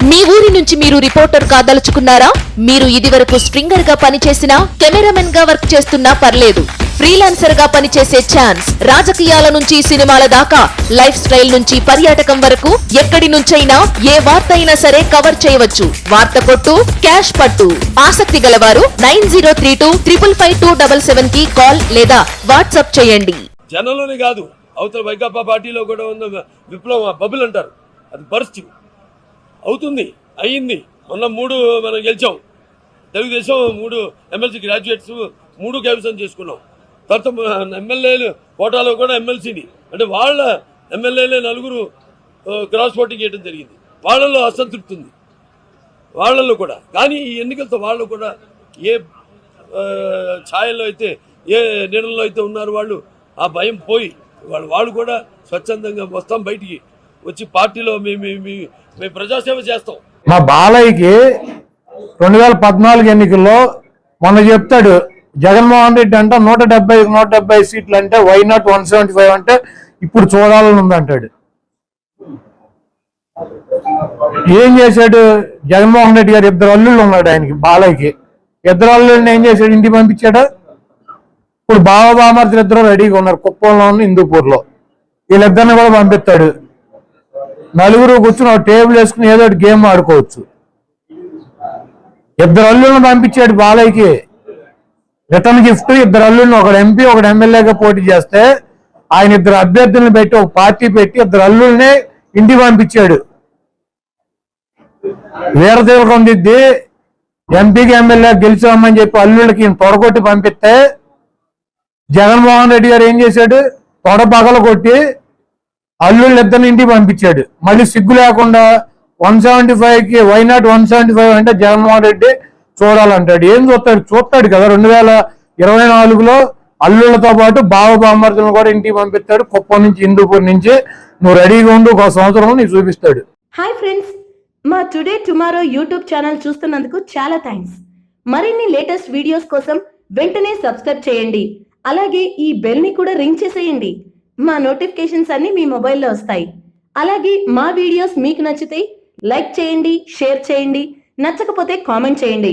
మీ ఊరి నుంచి మీరు రిపోర్టర్ కాదలుచుకున్నారా? మీరు ఇదివరకు స్ట్రింగర్ గా పనిచేసినా, కెమెరామెన్ గా వర్క్ చేస్తున్నా పర్లేదు. ఫ్రీలాన్సర్ గా పనిచేసే ఛాన్స్. రాజకీయాల నుంచి సినిమాల దాకా, లైఫ్ స్టైల్ నుంచి పర్యాటకం వరకు ఎక్కడి నుంచైనా ఏ వార్త అయినా సరే కవర్ చేయవచ్చు. వార్త కొట్టు, క్యాష్ పట్టు. ఆసక్తి గలవారు 9032555277 కి కాల్ లేదా వాట్సాప్ చేయండి. జనంలోనే కాదు, అవతల వైకాపా పార్టీలో కూడా ఉన్న విప్లవ బబుల్ అంటారు, అది పరిస్థితి అవుతుంది, అయ్యింది. మొన్న 3 మనం గెలిచాం, తెలుగుదేశం 3 ఎమ్మెల్సీ గ్రాడ్యుయేట్స్ 3 కైవసం చేసుకున్నాం. తర్వాత ఎమ్మెల్యేలు కోటాలో కూడా ఎమ్మెల్సీని, అంటే వాళ్ళ ఎమ్మెల్యేలే 4 క్రాస్ ఓటింగ్ చేయడం జరిగింది. వాళ్ళల్లో అసంతృప్తి ఉంది వాళ్ళల్లో కూడా. కానీ ఈ ఎన్నికలతో వాళ్ళు కూడా ఏ ఛాయల్లో అయితే, ఏ నీడల్లో అయితే ఉన్నారు వాళ్ళు, ఆ భయం పోయి వాళ్ళు కూడా స్వచ్ఛందంగా వస్తాం, బయటికి వచ్చి పార్టీలో మేము ప్రజాసేవ చేస్తాం. మా బాలయ్యకి 2014 ఎన్నికల్లో మొన్న చెప్తాడు, జగన్మోహన్ రెడ్డి అంటే 170 సీట్లు అంటే వై నాట్ 175 అంటే ఇప్పుడు చూడాలని ఉందంటాడు. ఏం చేశాడు జగన్మోహన్ రెడ్డి గారు? 2 అల్లుళ్ళు ఉన్నాడు ఆయనకి, బాలయ్యకి. 2 అల్లుళ్ళని ఏం చేశాడు? ఇంటికి పంపించాడు. ఇప్పుడు బావబామర్తులు 2 రెడీగా ఉన్నారు, కుప్పంలో ఉన్న హిందూపూర్లో. వీళ్ళిద్దరిని కూడా పంపిస్తాడు. 4 కూర్చుని ఒక టేబుల్ వేసుకుని ఏదో ఒకటి గేమ్ ఆడుకోవచ్చు. 2 అల్లుళ్ళని పంపించాడు బాలయ్యకి. రిటర్న్ గిఫ్ట్ 2 అల్లుళ్ళని, ఒకడు ఎంపీ ఒకడు ఎమ్మెల్యేగా పోటీ చేస్తే ఆయన 2 అభ్యర్థులను పెట్టి ఒక పార్టీ పెట్టి 2 అల్లుళ్ళని ఇంటికి పంపించాడు. వీరదేవకం దిద్ది ఎంపీకి ఎమ్మెల్యే గెలిచామని చెప్పి అల్లుళ్ళకి తొడగొట్టి పంపిస్తే జగన్మోహన్ రెడ్డి గారు ఏం చేశాడు? తొడ పగల కొట్టి అల్లుళ్ళు 2 ఇంటికి పంపించాడు. మళ్ళీ సిగ్గు లేకుండా 175కి వై నాట్ 175 అంటే జగన్మోహన్ రెడ్డి చూడాలంటాడు. ఏం చూస్తాడు కదా. 2024లో అల్లుళ్లతో పాటు బావబామర్దులను కూడా ఇంటికి పంపిస్తాడు. కుప్పం నుంచి, హిందూపూర్ నుంచి. నువ్వు రెడీగా ఉండు, 1 సంవత్సరం నీకు చూపిస్తాడు. హాయ్ ఫ్రెండ్స్, మా టుడే టుమారో యూట్యూబ్ ఛానల్ చూస్తున్నందుకు చాలా థ్యాంక్స్. మరిన్ని లేటెస్ట్ వీడియోస్ కోసం వెంటనే సబ్స్క్రైబ్ చేయండి. అలాగే ఈ బెల్ ని కూడా రింగ్ చేసేయండి. మా నోటిఫికేషన్స్ అన్ని మీ మొబైల్లో వస్తాయి. అలాగే మా వీడియోస్ మీకు నచ్చితే లైక్ చేయండి, షేర్ చేయండి, నచ్చకపోతే కామెంట్ చేయండి.